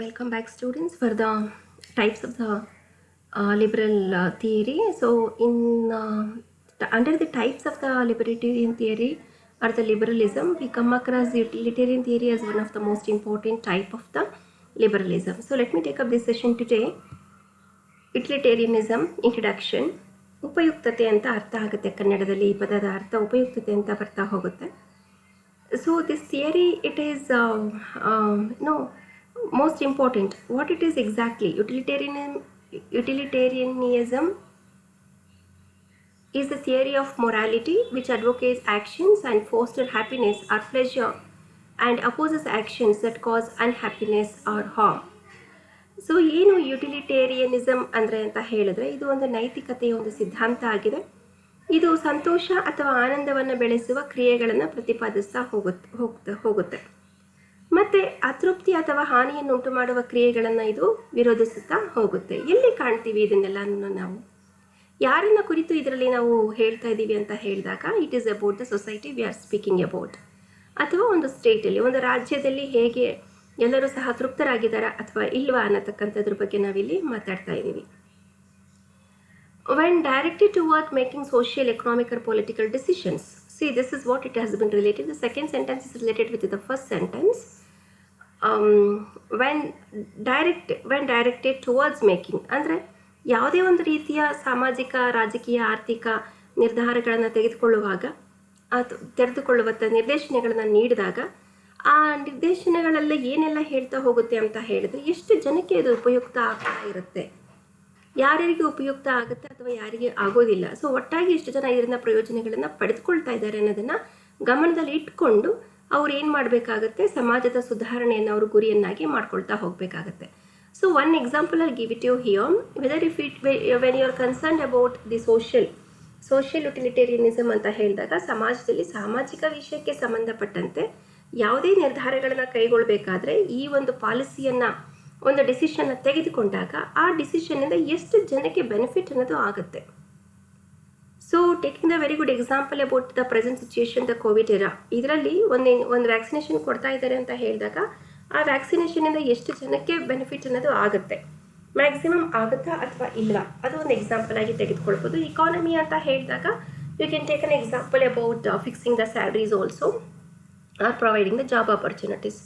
Welcome back, students, for the types of the liberal theory. So, under the types of the libertarian theory or the liberalism, we come across the utilitarian theory as one of the most important type of the liberalism. So, let me take up this session today. Utilitarianism introduction. ಉಪಯುಕ್ತತೆ ಅಂತ ಅರ್ಥ ಆಗುತ್ತೆ ಕನ್ನಡದಲ್ಲಿ. ಈ ಪದದ ಅರ್ಥ ಉಪಯುಕ್ತತೆ ಅಂತ ಬರ್ತಾ ಹೋಗುತ್ತೆ. So this theory it is most important. What it is exactly? Utilitarianism is the theory of morality which advocates actions and foster happiness or pleasure and opposes actions that cause unhappiness or harm. So ಏನು ಯುಟಿಲಿಟೇರಿಯನಿಸಮ್ ಅಂದರೆ ಅಂತ ಹೇಳಿದ್ರೆ, ಇದು ಒಂದು ನೈತಿಕತೆಯ ಒಂದು ಸಿದ್ಧಾಂತ ಆಗಿದೆ. ಇದು ಸಂತೋಷ ಅಥವಾ ಆನಂದವನ್ನು ಬೆಳೆಸುವ ಕ್ರಿಯೆಗಳನ್ನು ಪ್ರತಿಪಾದಿಸ್ತಾ ಹೋಗುತ್ತೆ ಮತ್ತು ಅತೃಪ್ತಿ ಅಥವಾ ಹಾನಿಯನ್ನು ಉಂಟು ಮಾಡುವ ಕ್ರಿಯೆಗಳನ್ನು ಇದು ವಿರೋಧಿಸುತ್ತಾ ಹೋಗುತ್ತೆ. ಎಲ್ಲಿ ಕಾಣ್ತೀವಿ ಇದನ್ನೆಲ್ಲ ನಾವು? ಯಾರನ್ನ ಕುರಿತು ಇದರಲ್ಲಿ ನಾವು ಹೇಳ್ತಾ ಇದ್ದೀವಿ ಅಂತ ಹೇಳಿದಾಗ, it is about the society we are speaking about. ಅಥವಾ ಒಂದು ಸ್ಟೇಟಲ್ಲಿ, ಒಂದು ರಾಜ್ಯದಲ್ಲಿ ಹೇಗೆ ಎಲ್ಲರೂ ಸಹ ತೃಪ್ತರಾಗಿದ್ದಾರಾ ಅಥವಾ ಇಲ್ವಾ ಅನ್ನತಕ್ಕಂಥದ್ರ ಬಗ್ಗೆ ನಾವಿಲ್ಲಿ ಮಾತಾಡ್ತಾ ಇದ್ದೀವಿ. When directed toward making social, economic or political decisions. See, this is what it has been related. The second sentence is related with the first sentence. When directed towards making, ಅಂದರೆ ಯಾವುದೇ ಒಂದು ರೀತಿಯ ಸಾಮಾಜಿಕ, ರಾಜಕೀಯ, ಆರ್ಥಿಕ ನಿರ್ಧಾರಗಳನ್ನು ತೆಗೆದುಕೊಳ್ಳುವಂಥ ನಿರ್ದೇಶನಗಳನ್ನು ನೀಡಿದಾಗ, ಆ ನಿರ್ದೇಶನಗಳೆಲ್ಲ ಏನೆಲ್ಲ ಹೇಳ್ತಾ ಹೋಗುತ್ತೆ ಅಂತ ಹೇಳಿದ್ರೆ, ಎಷ್ಟು ಜನಕ್ಕೆ ಅದು ಉಪಯುಕ್ತ ಆಗ್ತಾ ಇರುತ್ತೆ, ಯಾರ್ಯಾರಿಗೆ ಉಪಯುಕ್ತ ಆಗುತ್ತೆ ಅಥವಾ ಯಾರಿಗೆ ಆಗೋದಿಲ್ಲ, ಸೊ ಒಟ್ಟಾಗಿ ಎಷ್ಟು ಜನ ಇದರಿಂದ ಪ್ರಯೋಜನಗಳನ್ನು ಪಡೆದುಕೊಳ್ತಾ ಇದ್ದಾರೆ ಅನ್ನೋದನ್ನು ಗಮನದಲ್ಲಿ ಇಟ್ಕೊಂಡು ಅವ್ರು ಏನು ಮಾಡಬೇಕಾಗತ್ತೆ, ಸಮಾಜದ ಸುಧಾರಣೆಯನ್ನು ಅವರು ಗುರಿಯನ್ನಾಗಿ ಮಾಡ್ಕೊಳ್ತಾ ಹೋಗಬೇಕಾಗತ್ತೆ. So one example I give it you here. Whether when you are concerned about the social utilitarianism ಅಂತ ಹೇಳಿದಾಗ, ಸಮಾಜದಲ್ಲಿ ಸಾಮಾಜಿಕ ವಿಷಯಕ್ಕೆ ಸಂಬಂಧಪಟ್ಟಂತೆ ಯಾವುದೇ ನಿರ್ಧಾರಗಳನ್ನು ಕೈಗೊಳ್ಳಬೇಕಾದ್ರೆ ಈ ಒಂದು ಪಾಲಿಸಿಯನ್ನು, ಒಂದು ಡಿಸಿಷನ್ನ ತೆಗೆದುಕೊಂಡಾಗ ಆ ಡಿಸಿಷನ್ನಿಂದ ಎಷ್ಟು ಜನಕ್ಕೆ ಬೆನಿಫಿಟ್ ಅನ್ನೋದು ಆಗುತ್ತೆ. So taking the very good example about the present situation, the Covid ಇರಾ. ಇದರಲ್ಲಿ ಒಂದು ವ್ಯಾಕ್ಸಿನೇಷನ್ ಕೊಡ್ತಾ ಇದ್ದಾರೆ ಅಂತ ಹೇಳಿದಾಗ, ಆ ವ್ಯಾಕ್ಸಿನೇಷನಿಂದ ಎಷ್ಟು ಜನಕ್ಕೆ ಬೆನಿಫಿಟ್ ಅನ್ನೋದು ಆಗುತ್ತೆ, ಮ್ಯಾಕ್ಸಿಮಮ್ ಆಗುತ್ತಾ ಅಥವಾ ಇಲ್ಲ, ಅದು ಒಂದು ಎಕ್ಸಾಂಪಲ್ ಆಗಿ ತೆಗೆದುಕೊಳ್ಬೋದು. ಇಕಾನಮಿ ಅಂತ ಹೇಳಿದಾಗ you can take an example about fixing the salaries also or providing the job opportunities.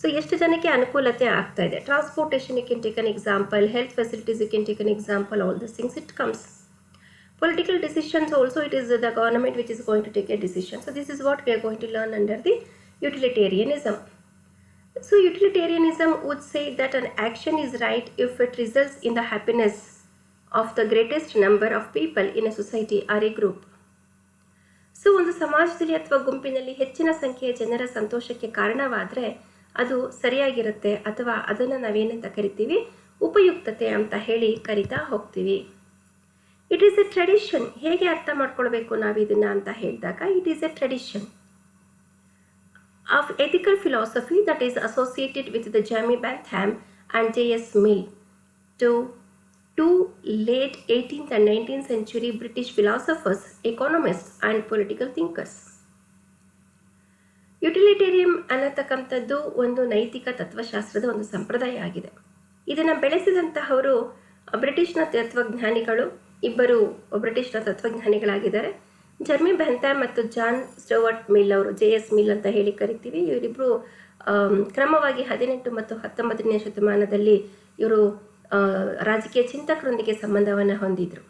So ಎಷ್ಟು ಜನಕ್ಕೆ ಅನುಕೂಲತೆ ಆಗ್ತಾ ಇದೆ. Transportation you can take an example, health facilities you can take an example, all this things it comes. Political decisions also, it is the government which is going to take a decision. So this is what we are going to learn under the utilitarianism. So utilitarianism would say that an action is right if it results in the happiness of the greatest number of people in a society or a group. So ಒಂದು ಸಮಾಜದಲ್ಲಿ ಅಥವಾ ಗುಂಪಿನಲ್ಲಿ ಹೆಚ್ಚಿನ ಸಂಖ್ಯೆಯ ಜನರ ಸಂತೋಷಕ್ಕೆ ಕಾರಣವಾದರೆ ಅದು ಸರಿಯಾಗಿರುತ್ತೆ, ಅಥವಾ ಅದನ್ನು ನಾವೇನಂತ ಕರಿತೀವಿ, ಉಪಯುಕ್ತತೆ ಅಂತ ಹೇಳಿ ಕರಿತಾ ಹೋಗ್ತೀವಿ. It is a tradition. ಹೇಗೆ ಅರ್ಥ ಮಾಡ್ಕೊಳ್ಬೇಕು ನಾವು ಇದನ್ನು ಅಂತ ಹೇಳಿದಾಗ, it is a tradition of ethical philosophy that is associated with the Jeremy Bentham and J.S. Mill to two late 18th and 19th century British philosophers, economists and political thinkers. ಯುಟಿಲಿಟೇರಿಯಂ ಅನ್ನತಕ್ಕಂಥದ್ದು ಒಂದು ನೈತಿಕ ತತ್ವಶಾಸ್ತ್ರದ ಒಂದು ಸಂಪ್ರದಾಯ ಆಗಿದೆ. ಇದನ್ನು ಬೆಳೆಸಿದಂತಹವರು ಬ್ರಿಟಿಷ್ನ ತತ್ವಜ್ಞಾನಿಗಳು, ಇಬ್ಬರು ಬ್ರಿಟಿಷ್ನ ತತ್ವಜ್ಞಾನಿಗಳಾಗಿದ್ದಾರೆ. ಜರ್ಮಿ ಬೆಂಥಾಮ್ ಮತ್ತು ಜಾನ್ ಸ್ಟುವರ್ಟ್ ಮಿಲ್ ಅವರು, J.S. ಮಿಲ್ ಅಂತ ಹೇಳಿ ಕರಿತೀವಿ. ಇವರಿಬ್ಬರು ಕ್ರಮವಾಗಿ 18 ಮತ್ತು 19ನೇ ಶತಮಾನದಲ್ಲಿ ಇವರು ರಾಜಕೀಯ ಚಿಂತಕರೊಂದಿಗೆ ಸಂಬಂಧವನ್ನು ಹೊಂದಿದ್ರು.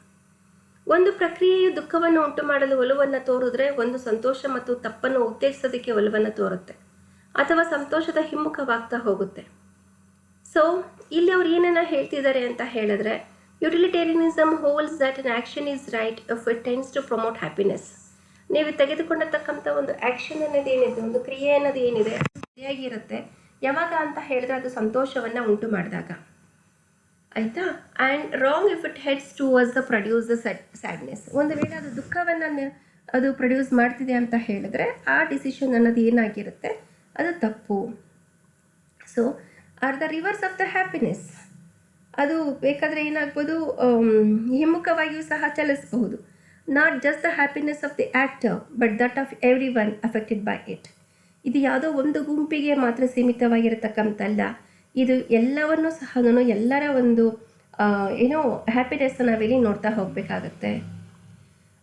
ಒಂದು ಪ್ರಕ್ರಿಯೆಯು ದುಃಖವನ್ನು ಉಂಟು ಮಾಡಲು ಒಲವನ್ನು ತೋರಿದ್ರೆ, ಒಂದು ಸಂತೋಷ ಮತ್ತು ತಪ್ಪನ್ನು ಉತ್ತೇಜಿಸೋದಕ್ಕೆ ಒಲವನ್ನು ತೋರುತ್ತೆ, ಅಥವಾ ಸಂತೋಷದ ಹಿಮ್ಮುಖವಾಗ್ತಾ ಹೋಗುತ್ತೆ. ಸೊ ಇಲ್ಲಿ ಅವ್ರು ಏನನ್ನ ಹೇಳ್ತಿದ್ದಾರೆ ಅಂತ ಹೇಳಿದ್ರೆ, utilitarianism holds that an action is right if it tends to promote happiness. ನೀವು ತೆಗೆದುಕೊಂಡತಕ್ಕಂಥ ಒಂದು ಆ್ಯಕ್ಷನ್ ಅನ್ನೋದು ಏನಿದೆ, ಒಂದು ಕ್ರಿಯೆ ಅನ್ನೋದು ಏನಿದೆ, ಸರಿಯಾಗಿರುತ್ತೆ ಯಾವಾಗ ಅಂತ ಹೇಳಿದ್ರೆ ಅದು ಸಂತೋಷವನ್ನು ಉಂಟು ಮಾಡಿದಾಗ, ಆಯಿತಾ. And wrong if it heads towards the produce the sadness. ಒಂದು ವೇಳೆ ಅದು ದುಃಖವನ್ನು ಅದು ಪ್ರೊಡ್ಯೂಸ್ ಮಾಡ್ತಿದೆ ಅಂತ ಹೇಳಿದ್ರೆ ಆ ಡಿಸಿಷನ್ ಅನ್ನೋದು ಏನಾಗಿರುತ್ತೆ, ಅದು ತಪ್ಪು. So or the reverse of the happiness. ಅದು ಬೇಕಾದರೆ ಏನಾಗ್ಬೋದು, ಹಿಮ್ಮುಖವಾಗಿಯೂ ಸಹ ಚಲಿಸಬಹುದು. Not just the happiness of the actor but that of every one affected by it. ಇದು ಯಾವುದೋ ಒಂದು ಗುಂಪಿಗೆ ಮಾತ್ರ ಸೀಮಿತವಾಗಿರತಕ್ಕಂಥಲ್ಲ, ಇದು ಎಲ್ಲವನ್ನೂ ಸಹ ಎಲ್ಲರ ಒಂದು ಏನೋ ಹ್ಯಾಪಿನೆಸ್ನ ನಾವಿಲ್ಲಿ ನೋಡ್ತಾ ಹೋಗಬೇಕಾಗತ್ತೆ.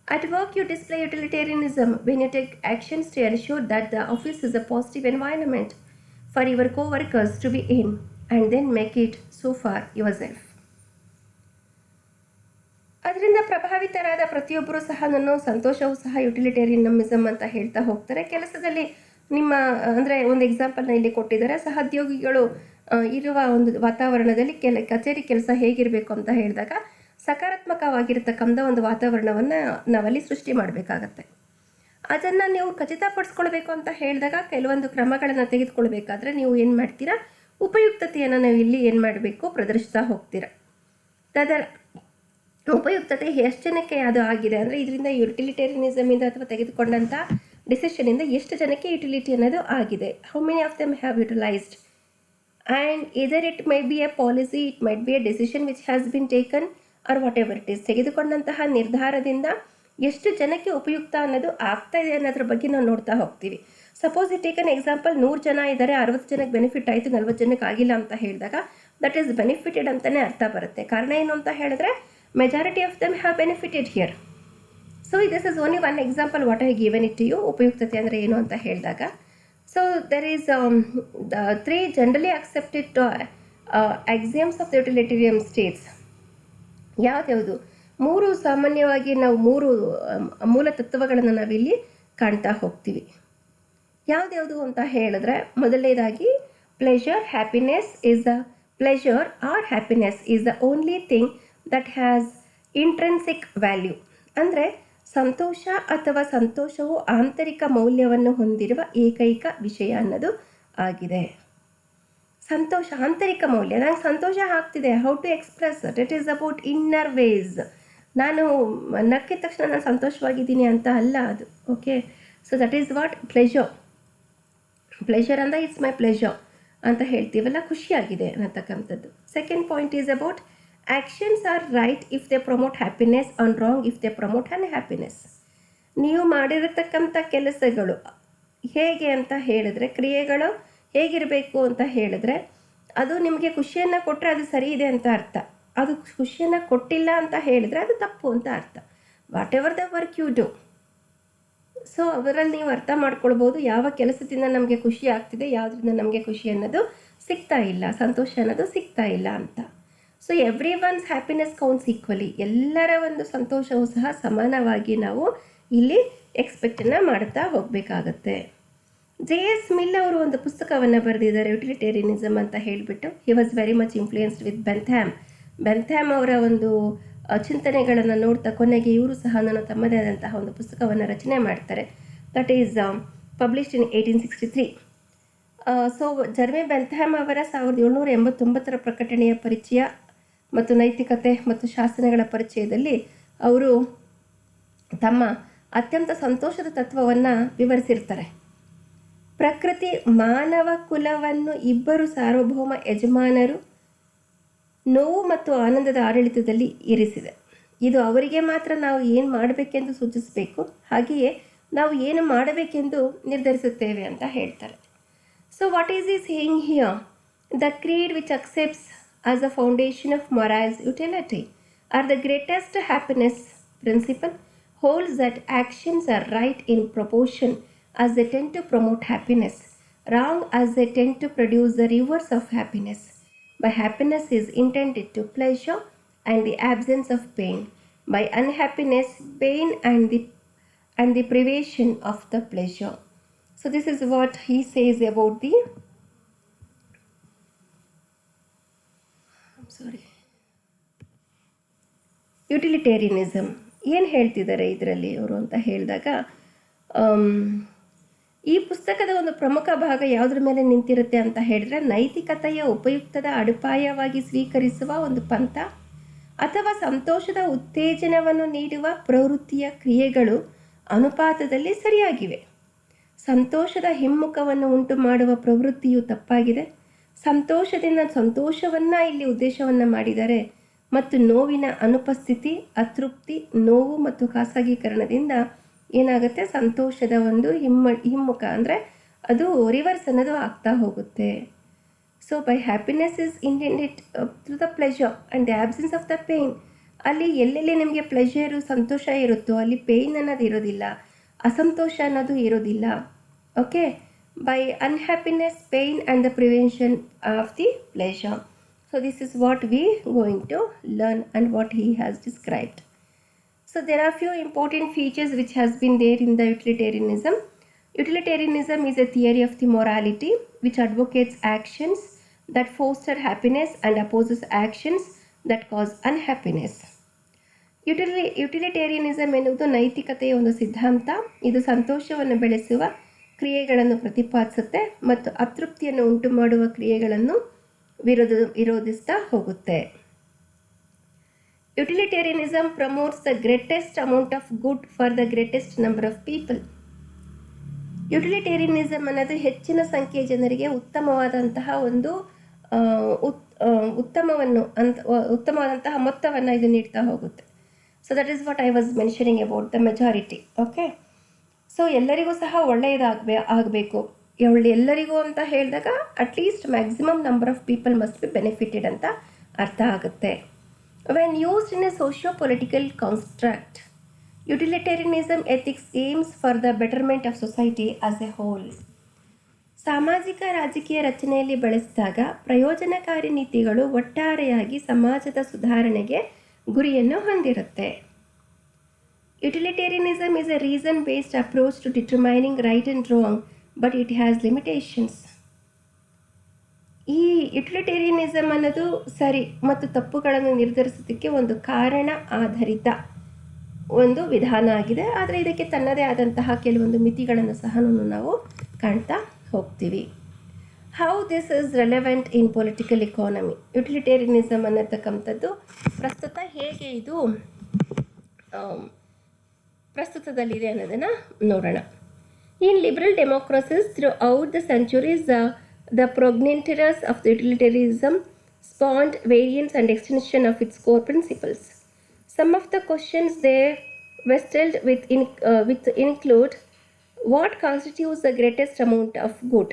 At work, you display utilitarianism when you take actions to ensure that the office is a positive environment for your co-workers to be in, and then make it so far yourself. ಅದರಿಂದ ಪ್ರಭಾವಿತರಾದ ಪ್ರತಿಯೊಬ್ಬರೂ ಸಹ ಸಂತೋಷವೂ ಸಹ ಯುಟಿಲಿಟೇರಿಯನಿಸಮ್ ಅಂತ ಹೇಳ್ತಾ ಹೋಗ್ತಾರೆ. ಕೆಲಸದಲ್ಲಿ ನಿಮ್ಮ ಅಂದರೆ ಒಂದು ಎಕ್ಸಾಂಪಲ್ನ ಇಲ್ಲಿ ಕೊಟ್ಟಿದ್ದಾರೆ. ಸಹೋದ್ಯೋಗಿಗಳು ಇರುವ ಒಂದು ವಾತಾವರಣದಲ್ಲಿ ಕಚೇರಿ ಕೆಲಸ ಹೇಗಿರಬೇಕು ಅಂತ ಹೇಳಿದಾಗ ಸಕಾರಾತ್ಮಕವಾಗಿರ್ತಕ್ಕಂಥ ಒಂದು ವಾತಾವರಣವನ್ನು ನಾವಲ್ಲಿ ಸೃಷ್ಟಿ ಮಾಡಬೇಕಾಗತ್ತೆ. ಅದನ್ನು ನೀವು ಖಚಿತಪಡಿಸ್ಕೊಳ್ಬೇಕು ಅಂತ ಹೇಳಿದಾಗ ಕೆಲವೊಂದು ಕ್ರಮಗಳನ್ನು ತೆಗೆದುಕೊಳ್ಬೇಕಾದ್ರೆ ನೀವು ಏನು ಮಾಡ್ತೀರಾ, ಉಪಯುಕ್ತತೆಯನ್ನು ನಾವು ಇಲ್ಲಿ ಏನು ಮಾಡಬೇಕು, ಪ್ರದರ್ಶಿಸ್ತಾ ಹೋಗ್ತೀರಾ. ಅದರ ಉಪಯುಕ್ತತೆ ಎಷ್ಟು ಜನಕ್ಕೆ ಅದು ಆಗಿದೆ ಅಂದರೆ ಇದರಿಂದ ಯುಟಿಲಿಟೇರಿಯನಿಸಮಿಂದ ಅಥವಾ ತೆಗೆದುಕೊಂಡಂಥ ಡಿಸಿಷನಿಂದ ಎಷ್ಟು ಜನಕ್ಕೆ ಯುಟಿಲಿಟಿ ಅನ್ನೋದು ಆಗಿದೆ. How many of them have utilised and either it may be a policy, it might be a decision which has been taken or whatever it is. ತೆಗೆದುಕೊಂಡಂತಹ ನಿರ್ಧಾರದಿಂದ ಎಷ್ಟು ಜನಕ್ಕೆ ಉಪಯುಕ್ತ ಅನ್ನೋದು ಆಗ್ತಾ ಇದೆ ಅನ್ನೋದ್ರ ಬಗ್ಗೆ ನಾವು ನೋಡ್ತಾ ಹೋಗ್ತೀವಿ. ಸಪೋಸ್ ಇಟ್ ಟೇಕನ್ ಎಕ್ಸಾಂಪಲ್ 100 ಜನ ಇದ್ದಾರೆ, 60 ಜನಕ್ಕೆ ಬೆನಿಫಿಟ್ ಆಯಿತು, 40 ಜನಕ್ಕೆ ಆಗಿಲ್ಲ ಅಂತ ಹೇಳಿದಾಗ ದಟ್ ಈಸ್ ಬೆನಿಫಿಟೆಡ್ ಅಂತಲೇ ಅರ್ಥ ಬರುತ್ತೆ. ಕಾರಣ ಏನು ಅಂತ ಹೇಳಿದ್ರೆ majority of them have benefited here. So this is only one example what I given it to you. ಉಪಯುಕ್ತತೆ ಅಂದರೆ ಏನು ಅಂತ ಹೇಳಿದಾಗ so there is 3 generally accepted axioms of the utilitarian states. ಯಾವ್ದ್ಯಾವುದು 3 ಸಾಮಾನ್ಯವಾಗಿ ನಾವು 3 ಮೂಲ ತತ್ವಗಳನ್ನು ನಾವಿಲ್ಲಿ ಕಾಣ್ತಾ ಹೋಗ್ತೀವಿ. ಯಾವ್ದ್ಯಾವುದು ಅಂತ ಹೇಳಿದ್ರೆ ಮೊದಲನೇದಾಗಿ pleasure happiness is the pleasure or happiness is the only thing that has intrinsic value. ಅಂದರೆ ಸಂತೋಷ ಅಥವಾ ಸಂತೋಷವು ಆಂತರಿಕ ಮೌಲ್ಯವನ್ನು ಹೊಂದಿರುವ ಏಕೈಕ ವಿಷಯ ಅನ್ನೋದು ಆಗಿದೆ. ಸಂತೋಷ ಆಂತರಿಕ ಮೌಲ್ಯ, ನನಗೆ ಸಂತೋಷ ಆಗ್ತಿದೆ, how to express it is about inner ways. ನಾನು ನಕ್ಕಿದ ತಕ್ಷಣ ನಾನು ಸಂತೋಷವಾಗಿದ್ದೀನಿ ಅಂತ ಅಲ್ಲ ಅದು. Okay, so that is what pleasure. Pleasure ಅಂದರೆ ಇಟ್ಸ್ ಮೈ ಪ್ಲೆಷರ್ ಅಂತ ಹೇಳ್ತೀವಲ್ಲ, ಖುಷಿಯಾಗಿದೆ ಅನ್ನತಕ್ಕಂಥದ್ದು. Second point is about actions are right if they promote happiness and wrong if they promote unhappiness. ನೀವು ಮಾಡಿರತಕ್ಕಂಥ ಕೆಲಸಗಳು ಹೇಗೆ ಅಂತ ಹೇಳಿದ್ರೆ, ಕ್ರಿಯೆಗಳು ಹೇಗಿರಬೇಕು ಅಂತ ಹೇಳಿದ್ರೆ ಅದು ನಿಮಗೆ ಖುಷಿಯನ್ನು ಕೊಟ್ಟರೆ ಅದು ಸರಿ ಇದೆ ಅಂತ ಅರ್ಥ. ಅದು ಖುಷಿಯನ್ನು ಕೊಟ್ಟಿಲ್ಲ ಅಂತ ಹೇಳಿದರೆ ಅದು ತಪ್ಪು ಅಂತ ಅರ್ಥ. Whatever the work you do. So ಅದರಲ್ಲಿ ನೀವು ಅರ್ಥ ಮಾಡ್ಕೊಳ್ಬೋದು ಯಾವ ಕೆಲಸದಿಂದ ನಮಗೆ ಖುಷಿ ಆಗ್ತಿದೆ, ಯಾವುದರಿಂದ ನಮಗೆ ಖುಷಿ ಅನ್ನೋದು ಸಿಗ್ತಾ ಇಲ್ಲ, ಸಂತೋಷ ಅನ್ನೋದು ಸಿಗ್ತಾ ಇಲ್ಲ ಅಂತ. So every once happiness counts equally. ಎಲ್ಲರ ಒಂದು ಸಂತೋಷವೂ ಸಹ ಸಮಾನವಾಗಿ ನಾವು ಇಲ್ಲಿ ಎಕ್ಸ್ಪೆಕ್ಟನ್ನು ಮಾಡ್ತಾ ಹೋಗಬೇಕಾಗತ್ತೆ. ಜೆ.ಎಸ್. ಮಿಲ್ ಅವರು ಒಂದು ಪುಸ್ತಕವನ್ನು ಬರೆದಿದ್ದಾರೆ ಯುಟಿಲಿಟೇರಿಯನಿಸಮ್ ಅಂತ ಹೇಳಿಬಿಟ್ಟು. He was very much influenced with Bentham ಅವರ ಒಂದು ಚಿಂತನೆಗಳನ್ನು ನೋಡ್ತಾ ಕೊನೆಗೆ ಇವರು ಸಹ ತಮ್ಮದೇ ಆದಂತಹ ಒಂದು ಪುಸ್ತಕವನ್ನು ರಚನೆ ಮಾಡ್ತಾರೆ. That is published in 1863. So Jeremy Bentham ಅವರ 1789 ಪ್ರಕಟಣೆಯ ಪರಿಚಯ ಮತ್ತು ನೈತಿಕತೆ ಮತ್ತು ಶಾಸನಗಳ ಪರಿಚಯದಲ್ಲಿ ಅವರು ತಮ್ಮ ಅತ್ಯಂತ ಸಂತೋಷದ ತತ್ವವನ್ನು ವಿವರಿಸಿರ್ತಾರೆ. ಪ್ರಕೃತಿ ಮಾನವ ಕುಲವನ್ನು ಇಬ್ಬರು ಸಾರ್ವಭೌಮ ಯಜಮಾನರು ನೋವು ಮತ್ತು ಆನಂದದ ಆಡಳಿತದಲ್ಲಿ ಇರಿಸಿದೆ. ಇದು ಅವರಿಗೆ ಮಾತ್ರ ನಾವು ಏನು ಮಾಡಬೇಕೆಂದು ಸೂಚಿಸಬೇಕು, ಹಾಗೆಯೇ ನಾವು ಏನು ಮಾಡಬೇಕೆಂದು ನಿರ್ಧರಿಸುತ್ತೇವೆ ಅಂತ ಹೇಳ್ತಾರೆ. So what is he saying here? The creed which accepts as a foundation of morals utility or the greatest happiness principle holds that actions are right in proportion as they tend to promote happiness, wrong as they tend to produce the reverse of happiness. By happiness is intended to pleasure and the absence of pain. By unhappiness, pain and the privation of the pleasure. So this is what he says about the utilitarianism. ಏನು ಹೇಳ್ತಿದ್ದಾರೆ ಇದರಲ್ಲಿ ಅವರು ಅಂತ ಹೇಳಿದಾಗ, ಈ ಪುಸ್ತಕದ ಒಂದು ಪ್ರಮುಖ ಭಾಗ ಯಾವುದ್ರ ಮೇಲೆ ನಿಂತಿರುತ್ತೆ ಅಂತ ಹೇಳಿದ್ರೆ, ನೈತಿಕತೆಯ ಉಪಯುಕ್ತದ ಅಡಿಪಾಯವಾಗಿ ಸ್ವೀಕರಿಸುವ ಒಂದು ಪಂಥ ಅಥವಾ ಸಂತೋಷದ ಉತ್ತೇಜನವನ್ನು ನೀಡುವ ಪ್ರವೃತ್ತಿಯ ಕ್ರಿಯೆಗಳು ಅನುಪಾತದಲ್ಲಿ ಸರಿಯಾಗಿವೆ. ಸಂತೋಷದ ಹಿಮ್ಮುಖವನ್ನು ಉಂಟು ಮಾಡುವ ಪ್ರವೃತ್ತಿಯು ತಪ್ಪಾಗಿದೆ. ಸಂತೋಷವನ್ನು ಇಲ್ಲಿ ಉದ್ದೇಶವನ್ನು ಮಾಡಿದ್ದಾರೆ ಮತ್ತು ನೋವಿನ ಅನುಪಸ್ಥಿತಿ, ಅತೃಪ್ತಿ, ನೋವು ಮತ್ತು ಖಾಸಗೀಕರಣದಿಂದ ಏನಾಗುತ್ತೆ, ಸಂತೋಷದ ಒಂದು ಹಿಮ್ಮುಖ ಅಂದರೆ ಅದು ರಿವರ್ಸ್ ಅನ್ನೋದು ಆಗ್ತಾ ಹೋಗುತ್ತೆ. So by happiness is intended through the pleasure and the absence of the pain. ಅಲ್ಲಿ ಎಲ್ಲೆಲ್ಲಿ ನಿಮಗೆ ಪ್ಲೆಜರು ಸಂತೋಷ ಇರುತ್ತೋ ಅಲ್ಲಿ ಪೇಯ್ನ್ ಅನ್ನೋದು ಇರೋದಿಲ್ಲ, ಅಸಂತೋಷ ಅನ್ನೋದು ಇರೋದಿಲ್ಲ. Okay, by unhappiness, pain and the prevention of the pleasure. So this is what we going to learn and what he has described. So there are few important features which has been there in the utilitarianism. Utilitarianism is a theory of the morality which advocates actions that foster happiness and opposes actions that cause unhappiness. ಯುಟಿಲಿಟೇರಿಯನಿಸಮ್ ಎನ್ನುವುದು ನೈತಿಕತೆಯ ಒಂದು ಸಿದ್ಧಾಂತ. ಇದು ಸಂತೋಷವನ್ನು ಬೆಳೆಸುವ ಕ್ರಿಯೆಗಳನ್ನು ಪ್ರತಿಪಾದಿಸುತ್ತೆ ಮತ್ತು ಅತೃಪ್ತಿಯನ್ನು ಉಂಟು ಮಾಡುವ ಕ್ರಿಯೆಗಳನ್ನು ವಿರೋಧಿಸ್ತಾ ಹೋಗುತ್ತೆ. Utilitarianism promotes the greatest amount of good for the greatest number of people. ಯುಟಿಲಿಟೇರಿಯನಿಸಮ್ ಅನ್ನೋದು ಹೆಚ್ಚಿನ ಸಂಖ್ಯೆಯ ಜನರಿಗೆ ಉತ್ತಮವಾದಂತಹ ಒಂದು ಉತ್ತಮವಾದಂತಹ ಮೊತ್ತವನ್ನು ಇದು ನೀಡ್ತಾ ಹೋಗುತ್ತೆ. So that is what I was mentioning about the majority. Okay, so ಎಲ್ಲರಿಗೂ ಸಹ ಆಗಬೇಕು. ಎಲ್ಲರಿಗೂ ಅಂತ ಹೇಳಿದಾಗ at least maximum number of people must be benefited ಅಂತ ಅರ್ಥ ಆಗುತ್ತೆ. When used in a socio-political construct, utilitarianism ethics aims for the betterment of society as a whole. ಸಾಮಾಜಿಕ ರಾಜಕೀಯ ರಚನೆಯಲ್ಲಿ ಬಳಸಿದಾಗ ಪ್ರಯೋಜನಕಾರಿ ನೀತಿಗಳು ಒಟ್ಟಾರೆಯಾಗಿ ಸಮಾಜದ ಸುಧಾರಣೆಗೆ ಗುರಿಯನ್ನು ಹೊಂದಿರುತ್ತೆ. Utilitarianism is a reason-based approach to determining right and wrong, but it has limitations. ಈ ಯುಟಿಲಿಟೇರಿಯನಿಸಮ್ ಅನ್ನೋದು ಸರಿ ಮತ್ತು ತಪ್ಪುಗಳನ್ನು ನಿರ್ಧರಿಸೋದಕ್ಕೆ ಒಂದು ಕಾರಣ ಆಧಾರಿತ ಒಂದು ವಿಧಾನ ಆಗಿದೆ. ಆದರೆ ಇದಕ್ಕೆ ತನ್ನದೇ ಆದಂತಹ ಕೆಲವೊಂದು ಮಿತಿಗಳನ್ನು ಸಹ ನಾವು ಕಾಣ್ತಾ ಹೋಗ್ತೀವಿ. How this is relevant in political economy. Utilitarianism ಅನ್ನತಕ್ಕಂಥದ್ದು ಪ್ರಸ್ತುತ ಹೇಗೆ ಇದು ಪ್ರಸ್ತುತದಲ್ಲಿದೆ ಅನ್ನೋದನ್ನು ನೋಡೋಣ. In liberal democracies throughout the centuries the progenitors of the utilitarianism spawned variants and extension of its core principles. Some of the questions they wrestled with include: what constitutes the greatest amount of good?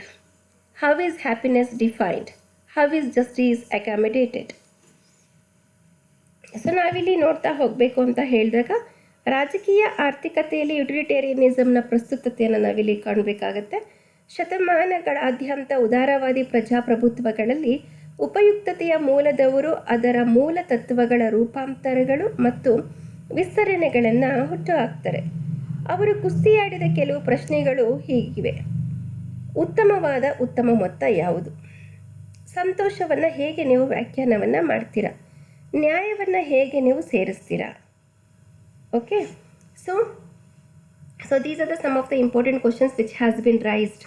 How is happiness defined? How is justice accommodated? So ನಾವಿಲ್ಲಿ ನೋಡ್ತಾ ಹೋಗಬೇಕು ಅಂತ ಹೇಳಿದಾಗ ರಾಜಕೀಯ ಆರ್ಥಿಕತೆಯಲ್ಲಿ ಯುಟಿಲಿಟೇರಿಯನಿಸಮ್ನ ಪ್ರಸ್ತುತತೆಯನ್ನು ನಾವಿಲ್ಲಿ ಕಾಣಬೇಕಾಗತ್ತೆ. ಶತಮಾನಗಳಾದ್ಯಂತ ಉದಾರವಾದಿ ಪ್ರಜಾಪ್ರಭುತ್ವಗಳಲ್ಲಿ ಉಪಯುಕ್ತತೆಯ ಮೂಲದವರು ಅದರ ಮೂಲ ತತ್ವಗಳ ರೂಪಾಂತರಗಳು ಮತ್ತು ವಿಸ್ತರಣೆಗಳನ್ನು ಹುಟ್ಟುಹಾಕ್ತಾರೆ. ಅವರು ಕುಸ್ತಿಯಾಡಿದ ಕೆಲವು ಪ್ರಶ್ನೆಗಳು ಹೀಗಿವೆ: ಉತ್ತಮವಾದ ಉತ್ತಮ ಮೊತ್ತ ಯಾವುದು? ಸಂತೋಷವನ್ನು ಹೇಗೆ ನೀವು ವ್ಯಾಖ್ಯಾನವನ್ನು ಮಾಡ್ತೀರಾ? ನ್ಯಾಯವನ್ನು ಹೇಗೆ ನೀವು ಸೇರಿಸ್ತೀರಾ? Okay, so these are some of the important questions which has been raised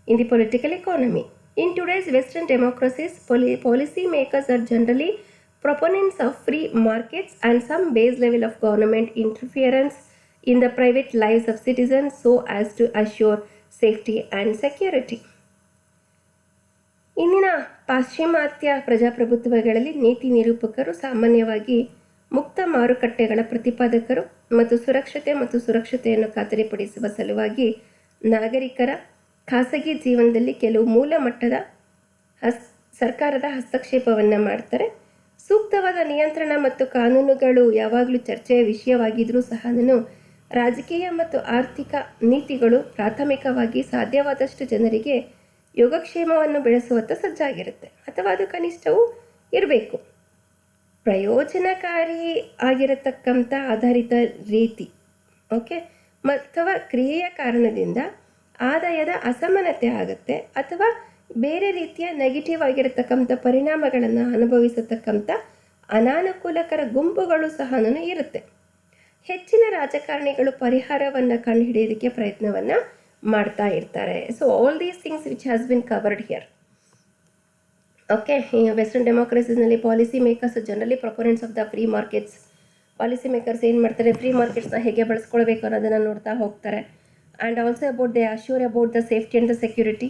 in the political economy. In today's Western democracies, policy makers are generally proponents of free markets and some base level of government interference in the private lives of citizens so as to assure safety and security. ಇಂದಿನ ಪಾಶ್ಚಿಮಾತ್ಯ ಪ್ರಜಾಪ್ರಭುತ್ವಗಳಲ್ಲಿ ನೀತಿ ನಿರೂಪಕರು ಸಾಮಾನ್ಯವಾಗಿ ಮುಕ್ತ ಮಾರುಕಟ್ಟೆಗಳ ಪ್ರತಿಪಾದಕರು ಮತ್ತು ಸುರಕ್ಷತೆಯನ್ನು ಖಾತರಿಪಡಿಸುವ ಸಲುವಾಗಿ ನಾಗರಿಕರ ಖಾಸಗಿ ಜೀವನದಲ್ಲಿ ಕೆಲವು ಮೂಲ ಮಟ್ಟದ ಸರ್ಕಾರದ ಹಸ್ತಕ್ಷೇಪವನ್ನು ಮಾಡ್ತಾರೆ. ಸೂಕ್ತವಾದ ನಿಯಂತ್ರಣ ಮತ್ತು ಕಾನೂನುಗಳು ಯಾವಾಗಲೂ ಚರ್ಚೆಯ ವಿಷಯವಾಗಿದ್ದರೂ ಸಹ ರಾಜಕೀಯ ಮತ್ತು ಆರ್ಥಿಕ ನೀತಿಗಳು ಪ್ರಾಥಮಿಕವಾಗಿ ಸಾಧ್ಯವಾದಷ್ಟು ಜನರಿಗೆ ಯೋಗಕ್ಷೇಮವನ್ನು ಬೆಳೆಸುವತ್ತ ಸಜ್ಜಾಗಿರುತ್ತೆ, ಅಥವಾ ಅದು ಕನಿಷ್ಠವೂ ಇರಬೇಕು. ಪ್ರಯೋಜನಕಾರಿ ಆಗಿರತಕ್ಕಂಥ ಆಧಾರಿತ ರೀತಿ, ಓಕೆ, ಅಥವಾ ಕ್ರಿಯೆಯ ಕಾರಣದಿಂದ ಆದಾಯದ ಅಸಮಾನತೆ ಆಗುತ್ತೆ, ಅಥವಾ ಬೇರೆ ರೀತಿಯ ನೆಗೆಟಿವ್ ಆಗಿರತಕ್ಕಂಥ ಪರಿಣಾಮಗಳನ್ನು ಅನುಭವಿಸತಕ್ಕಂಥ ಅನಾನುಕೂಲಕರ ಗುಂಪುಗಳು ಸಹ ಇರುತ್ತೆ. ಹೆಚ್ಚಿನ ರಾಜಕಾರಣಿಗಳು ಪರಿಹಾರವನ್ನು ಕಂಡುಹಿಡಿಯೋದಕ್ಕೆ ಪ್ರಯತ್ನವನ್ನು ಮಾಡ್ತಾ ಇರ್ತಾರೆ. So all these things which has been covered here. Okay, western ಡೆಮೋಕ್ರಸೀಸ್ನಲ್ಲಿ policy makers generally proponents of the free markets. Policy makers ಏನು ಮಾಡ್ತಾರೆ, ಫ್ರೀ ಮಾರ್ಕೆಟ್ಸ್ನ ಹೇಗೆ ಬಳಸ್ಕೊಳ್ಬೇಕು ಅನ್ನೋದನ್ನು ನೋಡ್ತಾ ಹೋಗ್ತಾರೆ. And also about they assure about the safety and the security.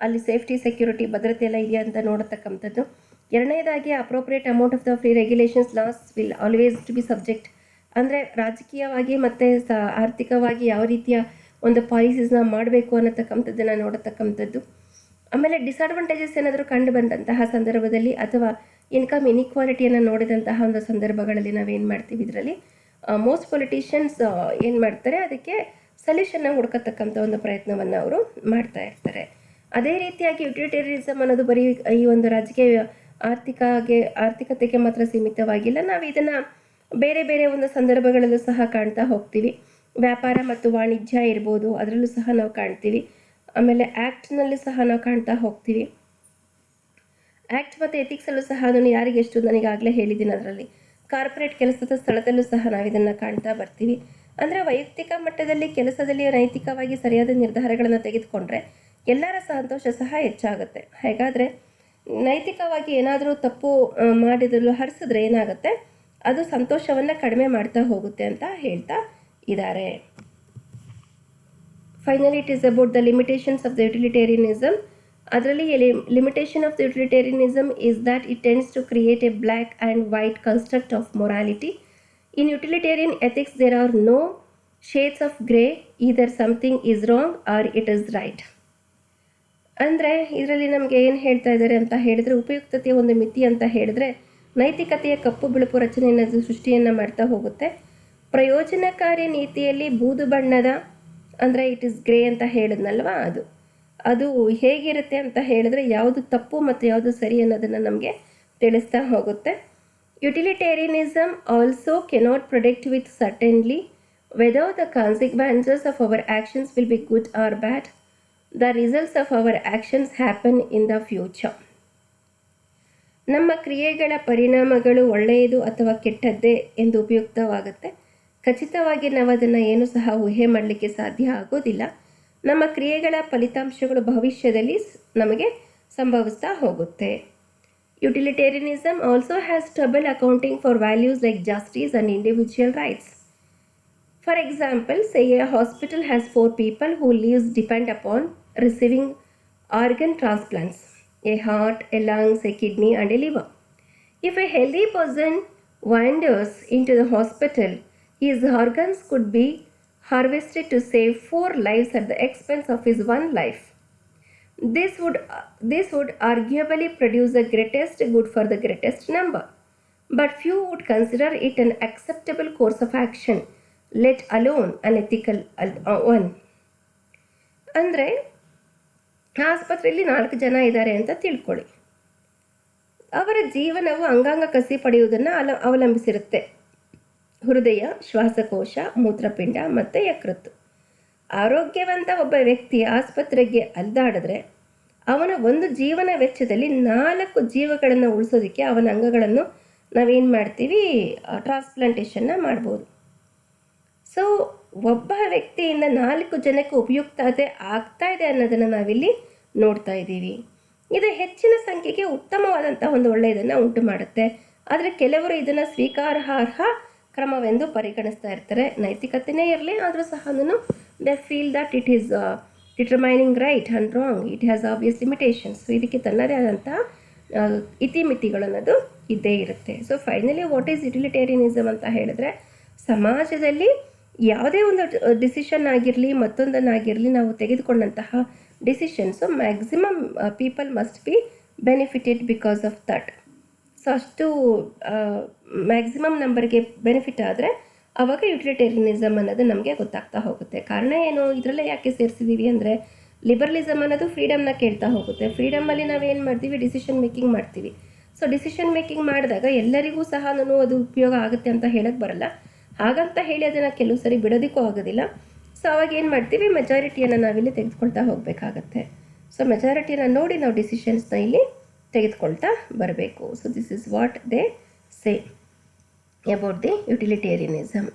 ಅಲ್ಲಿ ಸೇಫ್ಟಿ, ಸೆಕ್ಯೂರಿಟಿ, ಭದ್ರತೆ ಎಲ್ಲ ಇದೆಯಾ ಅಂತ ನೋಡತಕ್ಕಂಥದ್ದು. ಎರಡನೇದಾಗಿ appropriate amount of the free regulations laws will always to be subject. ಅಂದರೆ ರಾಜಕೀಯವಾಗಿ ಮತ್ತು ಆರ್ಥಿಕವಾಗಿ ಯಾವ ರೀತಿಯ ಒಂದು ಪಾಲಿಸೀಸ್ನ ಮಾಡಬೇಕು ಅನ್ನತಕ್ಕಂಥದ್ದನ್ನು ನೋಡತಕ್ಕಂಥದ್ದು. ಆಮೇಲೆ ಡಿಸಡ್ವಾಂಟೇಜಸ್ ಏನಾದರೂ ಕಂಡು ಬಂದಂತಹ ಸಂದರ್ಭದಲ್ಲಿ ಅಥವಾ ಇನ್ಕಮ್ ಇನ್ಇಕ್ವಾಲಿಟಿಯನ್ನು ನೋಡಿದಂತಹ ಒಂದು ಸಂದರ್ಭಗಳಲ್ಲಿ ನಾವೇನು ಮಾಡ್ತೀವಿ, ಇದರಲ್ಲಿ ಮೋಸ್ಟ್ ಪೊಲಿಟಿಷಿಯನ್ಸ್ ಏನು ಮಾಡ್ತಾರೆ, ಅದಕ್ಕೆ ಸೊಲ್ಯೂಷನ್ನ ಹುಡ್ಕತಕ್ಕಂಥ ಒಂದು ಪ್ರಯತ್ನವನ್ನು ಅವರು ಮಾಡ್ತಾ ಇರ್ತಾರೆ. ಅದೇ ರೀತಿಯಾಗಿ ಯುಟಿಲಿಟೇರಿಯನಿಸಮ್ ಅನ್ನೋದು ಬರೀ ಈ ಒಂದು ರಾಜಕೀಯ ಆರ್ಥಿಕತೆಗೆ ಮಾತ್ರ ಸೀಮಿತವಾಗಿಲ್ಲ. ನಾವು ಇದನ್ನು ಬೇರೆ ಬೇರೆ ಒಂದು ಸಂದರ್ಭಗಳಲ್ಲೂ ಸಹ ಕಾಣ್ತಾ ಹೋಗ್ತೀವಿ. ವ್ಯಾಪಾರ ಮತ್ತು ವಾಣಿಜ್ಯ ಇರ್ಬೋದು, ಅದರಲ್ಲೂ ಸಹ ನಾವು ಕಾಣ್ತೀವಿ. ಆಮೇಲೆ ಆ್ಯಕ್ಟ್ನಲ್ಲೂ ಸಹ ನಾವು ಕಾಣ್ತಾ ಹೋಗ್ತೀವಿ. ಆ್ಯಕ್ಟ್ ಮತ್ತು ಎಥಿಕ್ಸಲ್ಲೂ ಸಹ ಅದನ್ನು ಯಾರಿಗೆಷ್ಟು ನನಗಾಗಲೇ ಹೇಳಿದ್ದೀನಿ. ಅದರಲ್ಲಿ ಕಾರ್ಪೊರೇಟ್ ಕೆಲಸದ ಸ್ಥಳದಲ್ಲೂ ಸಹ ನಾವು ಇದನ್ನು ಕಾಣ್ತಾ ಬರ್ತೀವಿ. ಅಂದರೆ ವೈಯಕ್ತಿಕ ಮಟ್ಟದಲ್ಲಿ ಕೆಲಸದಲ್ಲಿ ನೈತಿಕವಾಗಿ ಸರಿಯಾದ ನಿರ್ಧಾರಗಳನ್ನು ತೆಗೆದುಕೊಂಡ್ರೆ ಎಲ್ಲರ ಸಂತೋಷ ಸಹ ಹೆಚ್ಚಾಗುತ್ತೆ. ಹಾಗಾದರೆ ನೈತಿಕವಾಗಿ ಏನಾದರೂ ತಪ್ಪು ಮಾಡಿದಲು ಹರಿಸಿದ್ರೆ ಏನಾಗುತ್ತೆ, ಅದು ಸಂತೋಷವನ್ನು ಕಡಿಮೆ ಮಾಡ್ತಾ ಹೋಗುತ್ತೆ ಅಂತ ಹೇಳ್ತಾ ಇದ್ದಾರೆ. Finally it is about the limitations of the utilitarianism. ಅದರಲ್ಲಿ limitation of the utilitarianism is that it tends to create a black and white construct of morality. In utilitarian ethics, there are no shades of grey, either something is wrong or it is right. ಅಂದರೆ ಇದರಲ್ಲಿ ನಮಗೆ ಏನು ಹೇಳ್ತಾ ಇದ್ದಾರೆ ಅಂತ ಹೇಳಿದ್ರೆ, ಉಪಯುಕ್ತತೆಯ ಒಂದು ಮಿತಿ ಅಂತ ಹೇಳಿದ್ರೆ ನೈತಿಕತೆಯ ಕಪ್ಪು ಬಿಳುಪು ರಚನೆಯನ್ನು ಸೃಷ್ಟಿಯನ್ನು ಮಾಡ್ತಾ ಹೋಗುತ್ತೆ. ಪ್ರಯೋಜನಕಾರಿ ನೀತಿಯಲ್ಲಿ ಬೂದು ಬಣ್ಣದ ಅಂದರೆ ಇಟ್ ಇಸ್ ಗ್ರೇ ಅಂತ ಹೇಳಿದ್ನಲ್ವ, ಅದು ಹೇಗಿರುತ್ತೆ ಅಂತ ಹೇಳಿದ್ರೆ ಯಾವುದು ತಪ್ಪು ಮತ್ತು ಯಾವುದು ಸರಿ ಅನ್ನೋದನ್ನು ನಮಗೆ ತಿಳಿಸ್ತಾ ಹೋಗುತ್ತೆ. Utilitarianism also cannot predict with certainty whether the consequences of our actions will be good or bad. The results of our actions happen in the future. ನಮ್ಮ ಕ್ರಿಯೆಗಳ ಪರಿಣಾಮಗಳು ಒಳ್ಳೆಯದು ಅಥವಾ ಕೆಟ್ಟದ್ದೇ ಎಂದು ಉಪಯುಕ್ತವಾಗುತ್ತೆ. ಖಚಿತವಾಗಿ ನಾವು ಅದನ್ನು ಏನು ಸಹ ಊಹೆ ಮಾಡಲಿಕ್ಕೆ ಸಾಧ್ಯ ಆಗೋದಿಲ್ಲ. ನಮ್ಮ ಕ್ರಿಯೆಗಳ ಫಲಿತಾಂಶಗಳು ಭವಿಷ್ಯದಲ್ಲಿ ನಮಗೆ ಸಂಭವಿಸ್ತಾ ಹೋಗುತ್ತೆ. Utilitarianism also has trouble accounting for values like justice and individual rights. For example, say a hospital has 4 people whose lives depend upon receiving organ transplants: a heart, a lungs, a kidney, and a liver. If a healthy person wanders into the hospital, his organs could be harvested to save 4 lives at the expense of his one life. This would arguably produce the greatest good for the greatest number, but few would consider it an acceptable course of action, let alone an ethical one. ಅಂದರೆ ಆಸ್ಪತ್ರೆಯಲ್ಲಿ 4 ಜನ ಇದ್ದಾರೆ ಅಂತ ತಿಳ್ಕೊಳ್ಳಿ. ಅವರ ಜೀವನವು ಅಂಗಾಂಗ ಕಸಿ ಪಡೆಯುವುದನ್ನು ಅವಲಂಬಿಸಿರುತ್ತೆ. ಹೃದಯ, ಶ್ವಾಸಕೋಶ, ಮೂತ್ರಪಿಂಡ ಮತ್ತು ಯಕೃತ್ತು. ಆರೋಗ್ಯವಂತ ಒಬ್ಬ ವ್ಯಕ್ತಿ ಆಸ್ಪತ್ರೆಗೆ ಅಲ್ದಾಡಿದ್ರೆ ಅವನ ಒಂದು ಜೀವನ ವೆಚ್ಚದಲ್ಲಿ 4 ಜೀವಗಳನ್ನು ಉಳಿಸೋದಕ್ಕೆ ಅವನ ಅಂಗಗಳನ್ನು ನಾವೇನು ಮಾಡ್ತೀವಿ, ಟ್ರಾನ್ಸ್ಪ್ಲಾಂಟೇಷನ್ನ ಮಾಡ್ಬೋದು. ಸೊ ಒಬ್ಬ ವ್ಯಕ್ತಿಯಿಂದ 4 ಜನಕ್ಕೆ ಉಪಯುಕ್ತತೆ ಆಗ್ತಾ ಇದೆ ಅನ್ನೋದನ್ನು ನಾವಿಲ್ಲಿ ನೋಡ್ತಾ ಇದ್ದೀವಿ. ಇದು ಹೆಚ್ಚಿನ ಸಂಖ್ಯೆಗೆ ಉತ್ತಮವಾದಂಥ ಒಂದು ಒಳ್ಳೆಯದನ್ನು ಉಂಟು ಮಾಡುತ್ತೆ. ಆದರೆ ಕೆಲವರು ಇದನ್ನು ಸ್ವೀಕಾರಾರ್ಹ ಕ್ರಮವೆಂದು ಪರಿಗಣಿಸ್ತಾ ಇರ್ತಾರೆ. ನೈತಿಕತೆಯೇ ಇರಲಿ, ಆದರೂ ಸಹ they feel that it is determining right and wrong, it has obvious limitations. So ಇದಕ್ಕೆ ತನ್ನದೇ ಆದಂತಹ ಇತಿಮಿತಿಗಳನ್ನೋದು ಇದ್ದೇ ಇರುತ್ತೆ. So finally what is utilitarianism ಅಂತ ಹೇಳಿದ್ರೆ, ಸಮಾಜದಲ್ಲಿ ಯಾವುದೇ ಒಂದು ಡಿಸಿಷನ್ ಆಗಿರಲಿ ಮತ್ತೊಂದನ್ನಾಗಿರಲಿ ನಾವು ತೆಗೆದುಕೊಂಡಂತಹ decisions maximum people must be benefited because of that. So ಅಷ್ಟು ಮ್ಯಾಕ್ಸಿಮಮ್ ನಂಬರ್ಗೆ ಬೆನಿಫಿಟ್ ಆದರೆ ಆವಾಗ ಯುಟಿಲಿಟೇರಿಯನಿಸಮ್ ಅನ್ನೋದು ನಮಗೆ ಗೊತ್ತಾಗ್ತಾ ಹೋಗುತ್ತೆ. ಕಾರಣ ಏನು, ಇದರಲ್ಲೇ ಯಾಕೆ ಸೇರಿಸಿದ್ದೀವಿ ಅಂದರೆ, ಲಿಬರಲಿಸಮ್ ಅನ್ನೋದು ಫ್ರೀಡಮ್ನ ಕೇಳ್ತಾ ಹೋಗುತ್ತೆ. ಫ್ರೀಡಮಲ್ಲಿ ನಾವೇನು ಮಾಡ್ತೀವಿ, ಡಿಸಿಷನ್ ಮೇಕಿಂಗ್ ಮಾಡ್ತೀವಿ. ಸೊ ಡಿಸಿಷನ್ ಮೇಕಿಂಗ್ ಮಾಡಿದಾಗ ಎಲ್ಲರಿಗೂ ಸಹ ಅದು ಉಪಯೋಗ ಆಗುತ್ತೆ ಅಂತ ಹೇಳಕ್ಕೆ ಬರಲ್ಲ. ಹಾಗಂತ ಹೇಳಿ ಅದನ್ನು ಕೆಲವು ಸರಿ ಬಿಡೋದಕ್ಕೂ ಆಗೋದಿಲ್ಲ. ಸೊ ಅವಾಗ ಏನು ಮಾಡ್ತೀವಿ, ಮೆಜಾರಿಟಿಯನ್ನು ನಾವಿಲ್ಲಿ ತೆಗೆದುಕೊಳ್ತಾ ಹೋಗಬೇಕಾಗತ್ತೆ. ಸೊ ಮೆಜಾರಿಟಿಯನ್ನು ನೋಡಿ ನಾವು ಡಿಸಿಷನ್ಸ್ನ ಇಲ್ಲಿ ತೆಗೆದುಕೊಳ್ತಾ ಬರಬೇಕು. So this is what they say about the utilitarianism.